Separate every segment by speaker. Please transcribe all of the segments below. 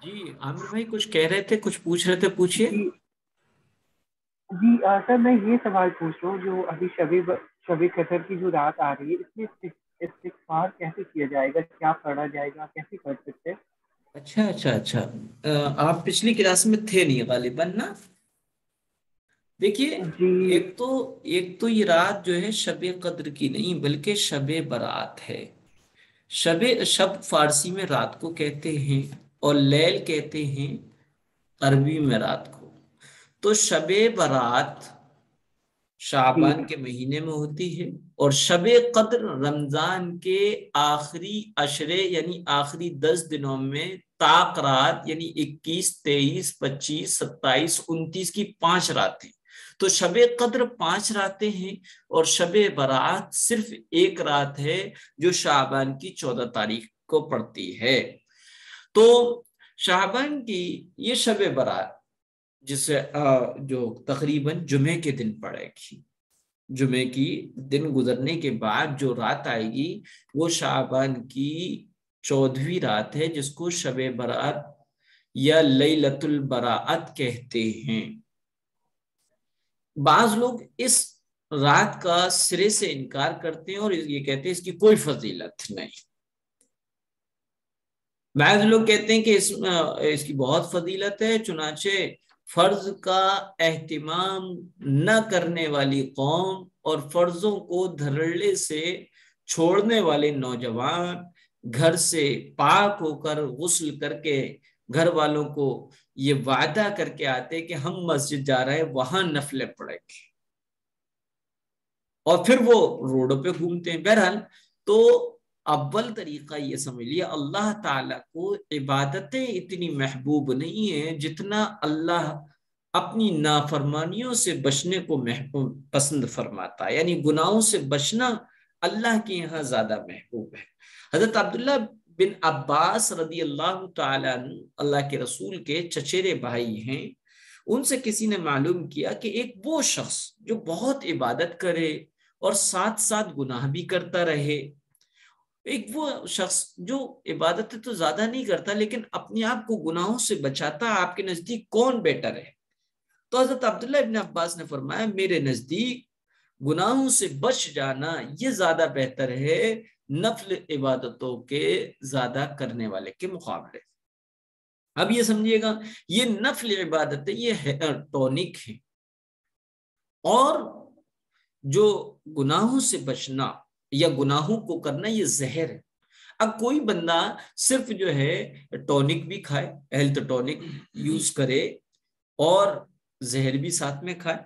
Speaker 1: جی عامر بھائی کچھ کہہ رہے تھے، کچھ پوچھ رہے تھے، پوچھیے۔
Speaker 2: جی جی سر، میں یہ سوال پوچھ رہا ہوں، جو ابھی شب قدر کی جو رات آ رہی ہے، اس میں استغفار کیسے کیا جائے گا؟ کیا پڑھا جائے گا؟ کیسے کر سکتے ہیں؟
Speaker 1: اچھا اچھا اچھا، آپ پچھلی کلاس میں تھے نہیں غالباً نا؟ دیکھیے،
Speaker 2: جی
Speaker 1: ایک تو یہ رات جو ہے شب قدر کی نہیں بلکہ شب برات ہے۔ شب فارسی میں رات کو کہتے ہیں، اور لیل کہتے ہیں عربی میں رات کو۔ تو شب برات
Speaker 2: جی
Speaker 1: شعبان کے مہینے میں ہوتی ہے، اور شب قدر رمضان کے آخری عشرے یعنی آخری 10 دنوں میں طاق رات یعنی 21، 23، 25، 27، 29 کی 5 راتیں۔ تو شب قدر 5 راتیں ہیں، اور شب برات صرف ایک رات ہے جو شعبان کی 14 تاریخ کو پڑتی ہے۔ تو شعبان کی یہ شب برات جسے جو تقریباً جمعے کے دن پڑے گی، جمعے کی دن گزرنے کے بعد جو رات آئے گی وہ شعبان کی 14ویں رات ہے، جس کو شب برات یا لیلۃ البراءت کہتے ہیں۔ بعض لوگ اس رات کا سرے سے انکار کرتے ہیں اور یہ کہتے ہیں اس کی کوئی فضیلت نہیں۔ بعض لوگ کہتے ہیں کہ اس کی بہت فضیلت ہے، چنانچہ فرض کا اہتمام نہ کرنے والی قوم اور فرضوں کو دھڑلے سے چھوڑنے والے نوجوان گھر سے پاک ہو کر غسل کر کے گھر والوں کو یہ وعدہ کر کے آتے کہ ہم مسجد جا رہے ہیں، وہاں نفلیں پڑھیں گے، اور پھر وہ روڈوں پہ گھومتے ہیں۔ بہرحال تو اول طریقہ یہ سمجھ لیا، اللہ تعالیٰ کو عبادتیں اتنی محبوب نہیں ہیں جتنا اللہ اپنی نافرمانیوں سے بچنے کو پسند فرماتا ہے، یعنی گناہوں سے بچنا اللہ کے یہاں زیادہ محبوب ہے۔ حضرت عبداللہ بن عباس رضی اللہ تعالیٰ عنہ اللہ کے رسول کے چچیرے بھائی ہیں، ان سے کسی نے معلوم کیا کہ ایک وہ شخص جو بہت عبادت کرے اور ساتھ ساتھ گناہ بھی کرتا رہے، ایک وہ شخص جو عبادت تو زیادہ نہیں کرتا لیکن اپنے آپ کو گناہوں سے بچاتا، آپ کے نزدیک کون بیٹر ہے؟ تو حضرت عبداللہ ابن عباس نے فرمایا، میرے نزدیک گناہوں سے بچ جانا یہ زیادہ بہتر ہے نفل عبادتوں کے زیادہ کرنے والے کے مقابلے۔ اب یہ سمجھیے گا، یہ نفل عبادت یہ ٹونک ہے، اور جو گناہوں سے بچنا یا گناہوں کو کرنا یہ زہر ہے۔ اب کوئی بندہ صرف جو ہے ٹونک بھی کھائے، ہیلتھ ٹونک یوز کرے اور زہر بھی ساتھ میں کھائے،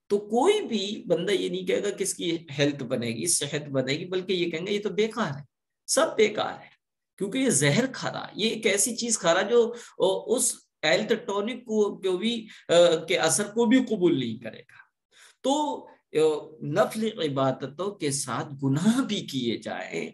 Speaker 1: تو کوئی بھی بندہ یہ نہیں کہے گا کہ اس کی ہیلتھ بنے گی، صحت بنے گی، بلکہ یہ کہیں گے یہ تو بیکار ہے، سب بیکار ہے، کیونکہ یہ زہر کھا رہا، یہ ایک ایسی چیز کھا رہا جو اس ہیلتھ ٹونک کو بھی کے اثر کو بھی قبول نہیں کرے گا۔ تو نفل عبادتوں کے ساتھ گناہ بھی کیے جائیں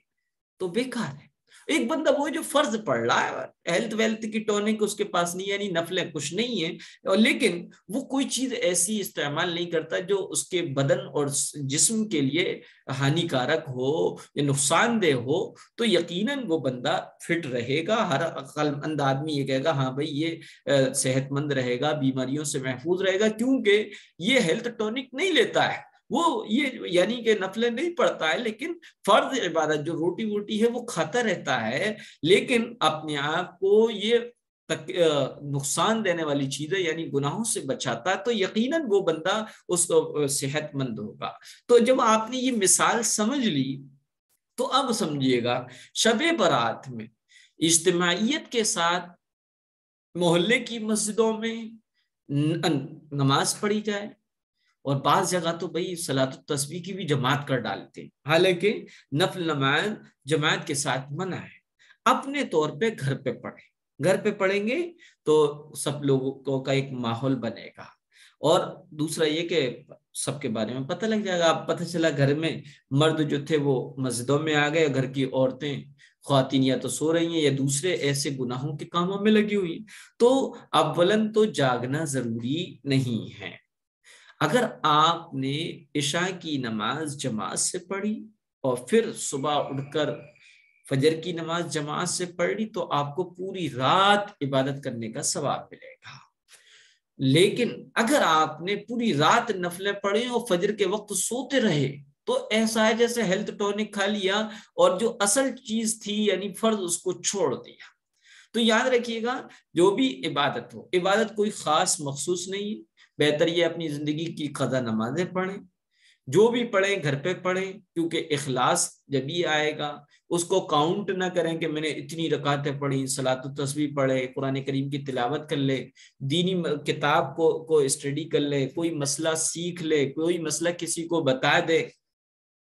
Speaker 1: تو بیکار ہے۔ ایک بندہ وہ جو فرض پڑھ رہا ہے، ہیلتھ ویلتھ کی ٹونک اس کے پاس نہیں، یعنی نفلیں کچھ نہیں ہیں، لیکن وہ کوئی چیز ایسی استعمال نہیں کرتا جو اس کے بدن اور جسم کے لیے ہانیکارک ہو یا نقصان دہ ہو، تو یقیناً وہ بندہ فٹ رہے گا۔ ہر عقل مند آدمی یہ کہے گا ہاں بھائی یہ صحت مند رہے گا، بیماریوں سے محفوظ رہے گا، کیونکہ یہ ہیلتھ ٹونک نہیں لیتا ہے، وہ یہ یعنی کہ نفلیں نہیں پڑھتا ہے، لیکن فرض عبادت جو روٹی ووٹی ہے وہ کھاتا رہتا ہے، لیکن اپنے آپ کو یہ نقصان دینے والی چیزیں یعنی گناہوں سے بچاتا، تو یقیناً وہ بندہ اس کو صحت مند ہوگا۔ تو جب آپ نے یہ مثال سمجھ لی تو اب سمجھیے گا، شب برات میں اجتماعیت کے ساتھ محلے کی مسجدوں میں نماز پڑھی جائے، اور بعض جگہ تو بھئی صلاۃ التسبیح کی بھی جماعت کر ڈالتے ہیں، حالانکہ نفل نماز جماعت کے ساتھ منع ہے۔ اپنے طور پہ گھر پہ پڑھیں، گھر پہ پڑھیں گے تو سب لوگوں کا ایک ماحول بنے گا، اور دوسرا یہ کہ سب کے بارے میں پتہ لگ جائے گا۔ اب پتہ چلا گھر میں مرد جو تھے وہ مسجدوں میں آ گئے، گھر کی عورتیں خواتین یا تو سو رہی ہیں یا دوسرے ایسے گناہوں کے کاموں میں لگی ہوئی ہیں، تو اولن تو جاگنا ضروری نہیں ہے۔ اگر آپ نے عشاء کی نماز جماعت سے پڑھی اور پھر صبح اٹھ کر فجر کی نماز جماعت سے پڑھ لی تو آپ کو پوری رات عبادت کرنے کا ثواب ملے گا. لیکن اگر آپ نے پوری رات نفلیں پڑھی اور فجر کے وقت سوتے رہے تو ایسا ہے جیسے ہیلتھ ٹونک کھا لیا اور جو اصل چیز تھی یعنی فرض اس کو چھوڑ دیا. تو یاد رکھیے گا جو بھی عبادت ہو، عبادت کوئی خاص مخصوص نہیں ہے. بہتر یہ اپنی زندگی کی قضا نمازیں پڑھیں، جو بھی پڑھیں گھر پہ پڑھیں، کیونکہ اخلاص جب ہی آئے گا. اس کو کاؤنٹ نہ کریں کہ میں نے اتنی رکعتیں پڑھی، صلاۃ التسبیح پڑھے، قرآن کریم کی تلاوت کر لے، دینی کتاب کو اسٹڈی کر لے، کوئی مسئلہ سیکھ لے، کوئی مسئلہ کسی کو بتا دے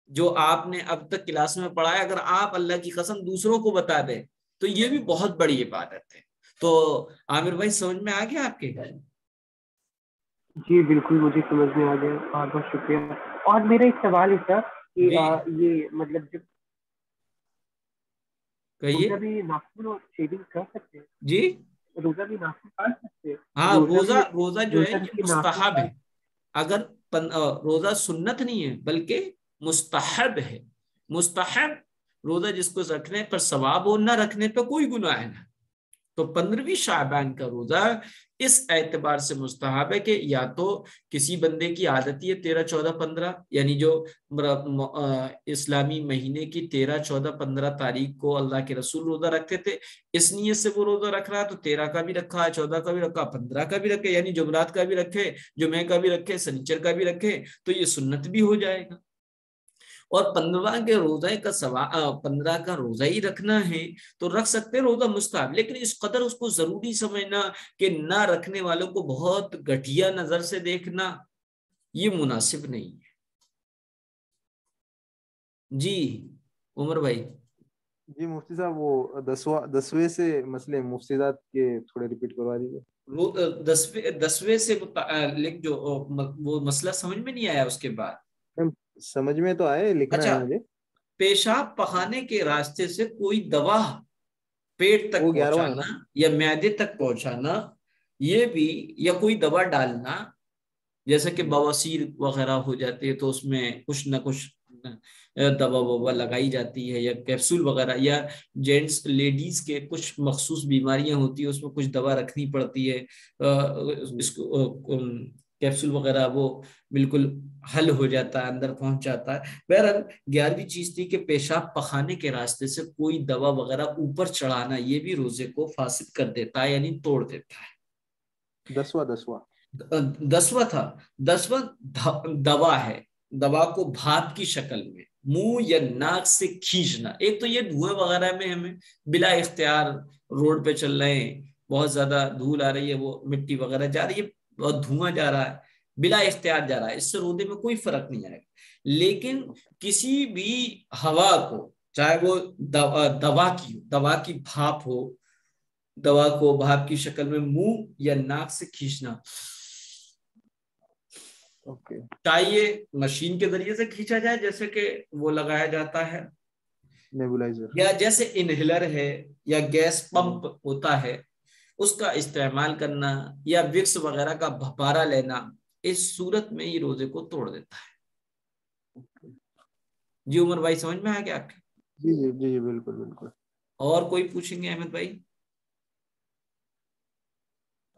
Speaker 1: جو آپ نے اب تک کلاس میں پڑھا ہے، اگر آپ اللہ کی قسم دوسروں کو بتا دیں تو یہ بھی بہت بڑی عبادت ہے. تو عامر بھائی سمجھ میں آ گیا آپ کے؟
Speaker 2: جی بالکل مجھے سمجھ میں آ گیا، بہت بہت شکریہ. اور میرا ایک سوال ہے سر کہ
Speaker 1: جی
Speaker 2: یہ مطلب جب
Speaker 1: کہیے.
Speaker 2: روزہ بھی ناخن اور شیونگ کر سکتے ہیں؟
Speaker 1: جی
Speaker 2: روزہ بھی ناخن کاٹ سکتے ہیں؟
Speaker 1: ہاں، روزہ جو ہے یہ
Speaker 2: بھی ناخن
Speaker 1: مستحب ہے.
Speaker 2: کاٹ.
Speaker 1: اگر روزہ سنت نہیں ہے بلکہ مستحب ہے. مستحب روزہ جس کو رکھنے پر ثواب ہو، نہ رکھنے پہ کوئی گناہ نہ. تو 15ویں شعبان کا روزہ اس اعتبار سے مستحب ہے کہ یا تو کسی بندے کی عادت ہے 13 14 15 یعنی جو اسلامی مہینے کی 13 14 15 تاریخ کو اللہ کے رسول روزہ رکھتے تھے، اس نیت سے وہ روزہ رکھ رہا ہے تو 13 کا بھی رکھا، 14 کا بھی رکھا، 15 کا بھی رکھے، یعنی جمعرات کا بھی رکھے، جمعے کا بھی رکھے، سنیچر کا بھی رکھے تو یہ سنت بھی ہو جائے گا. اور 15 کے روزے کا 15 کا روزہ ہی رکھنا ہے تو رکھ سکتے ہیں روزہ مستحب، لیکن اس قدر اس کو ضروری سمجھنا کہ نہ رکھنے والوں کو بہت گھٹیا نظر سے دیکھنا یہ مناسب نہیں ہے. جی عمر بھائی.
Speaker 3: جی مفتی صاحب وہ 10ویں سے مسئلے مفسدات کے تھوڑے ریپیٹ کروا دیجیے.
Speaker 1: 10ویں سے متعلق جو وہ مسئلہ سمجھ میں نہیں آیا اس کے بعد.
Speaker 3: سمجھ میں تو آئے، لکھنا ہے
Speaker 1: اچھا،
Speaker 3: مجھے.
Speaker 1: پیشاب پخانے کے راستے سے کوئی دوا پیٹ تک
Speaker 3: وہ 11واں ہے نا.
Speaker 1: پہنچانا یا معدے تک پہنچانا، یہ بھی، یا کوئی دوا ڈالنا جیسے کہ بواسیر وغیرہ ہو جاتے ہیں تو اس میں کچھ نہ کچھ دوا ووا لگائی جاتی ہے، یا کیپسول وغیرہ، یا جینٹس لیڈیز کے کچھ مخصوص بیماریاں ہوتی ہیں اس میں کچھ دوا رکھنی پڑتی ہے، اس کو کیپسول وغیرہ وہ بالکل حل ہو جاتا ہے، اندر پہنچ جاتا ہے. بہرحال 11ویں چیز تھی کہ پیشاب پخانے کے راستے سے کوئی دوا وغیرہ اوپر چڑھانا، یہ بھی روزے کو فاسد کر دیتا ہے یعنی توڑ دیتا ہے. 10واں تھا. 10واں دوا ہے، دوا کو بھاپ کی شکل میں منہ یا ناک سے کھینچنا. ایک تو یہ دھوئیں وغیرہ میں ہمیں بلا اختیار روڈ پہ چل رہے ہیں، بہت زیادہ دھول آ رہی ہے، وہ مٹی وغیرہ جا رہی ہے، بہت دھواں جا رہا ہے، بلا اختیار جا رہا ہے، اس سے روزے میں کوئی فرق نہیں آئے گا. لیکن کسی بھی ہوا کو، چاہے وہ دوا کی بھاپ ہو، دوا کو بھاپ کی شکل میں منہ یا ناک سے کھینچنا، چاہیے مشین کے ذریعے سے کھینچا جائے جیسے کہ وہ لگایا جاتا ہے،
Speaker 3: نیبولائزر، یا
Speaker 1: جیسے انہیلر ہے یا گیس پمپ ہوتا ہے اس کا استعمال کرنا، یا وکس وغیرہ کا بھپارا لینا، اس صورت میں یہ روزے کو توڑ دیتا ہے. جی عمر بھائی سمجھ میں آ گیا آپ کے؟
Speaker 3: جی جی جی بالکل بالکل.
Speaker 1: اور کوئی پوچھیں گے احمد بھائی؟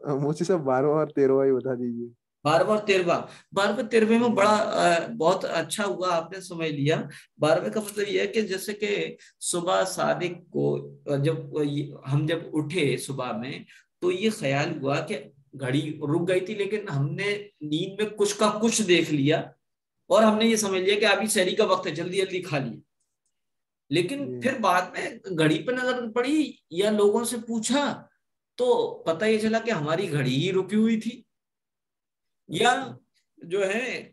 Speaker 3: مجھے سب 12واں اور 13واں ہی بتا دیجیے.
Speaker 1: 12واں اور 13واں میں بڑا بہت اچھا ہوا آپ نے سمجھ لیا. 12ویں کا مطلب یہ ہے کہ جیسے کہ صبح صادق کو جب ہم اٹھے صبح میں تو یہ خیال ہوا کہ گھڑی رک گئی تھی لیکن ہم نے نیند میں کچھ کا کچھ دیکھ لیا اور ہم نے یہ سمجھ لیا کہ ابھی سحری کا وقت ہے، جلدی جلدی کھا لیا. لیکن پھر بعد میں گھڑی پہ نظر پڑی یا لوگوں سے پوچھا تو پتہ یہ چلا کہ ہماری گھڑی ہی رکی ہوئی تھی، یا جو ہے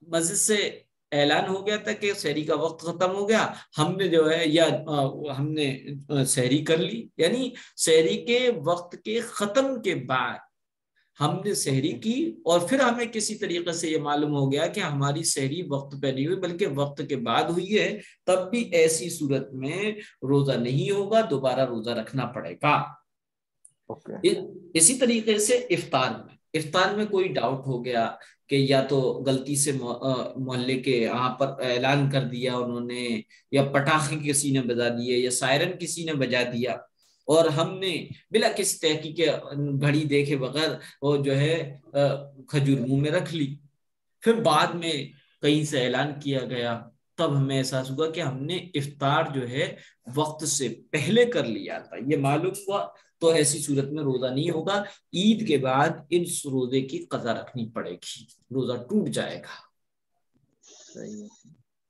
Speaker 1: مسجد سے اعلان ہو گیا تھا کہ سحری کا وقت ختم ہو گیا، ہم نے جو ہے یا ہم نے سحری کر لی، یعنی سحری کے وقت کے ختم کے بعد ہم نے سحری کی اور پھر ہمیں کسی طریقے سے یہ معلوم ہو گیا کہ ہماری سحری وقت پہ نہیں ہوئی بلکہ وقت کے بعد ہوئی ہے، تب بھی ایسی صورت میں روزہ نہیں ہوگا، دوبارہ روزہ رکھنا پڑے گا. اسی طریقے سے افطار میں افطار میں کوئی ڈاؤٹ ہو گیا کہ یا تو غلطی سے محلے کے یہاں پر اعلان کر دیا انہوں نے، یا پٹاخے کسی نے بجا دیے، یا سائرن کسی نے بجا دیا، اور ہم نے بلا کسی تحقیق گھڑی دیکھے بغیر وہ جو ہے کھجور منہ میں رکھ لی، پھر بعد میں کہیں سے اعلان کیا گیا، تب ہمیں احساس ہوا کہ ہم نے افطار جو ہے وقت سے پہلے کر لیا تھا، یہ معلوم ہوا، تو ایسی صورت میں روزہ نہیں ہوگا، عید کے بعد اس روزے کی قضا رکھنی پڑے گی، روزہ ٹوٹ جائے گا۔
Speaker 3: صحیح ہے۔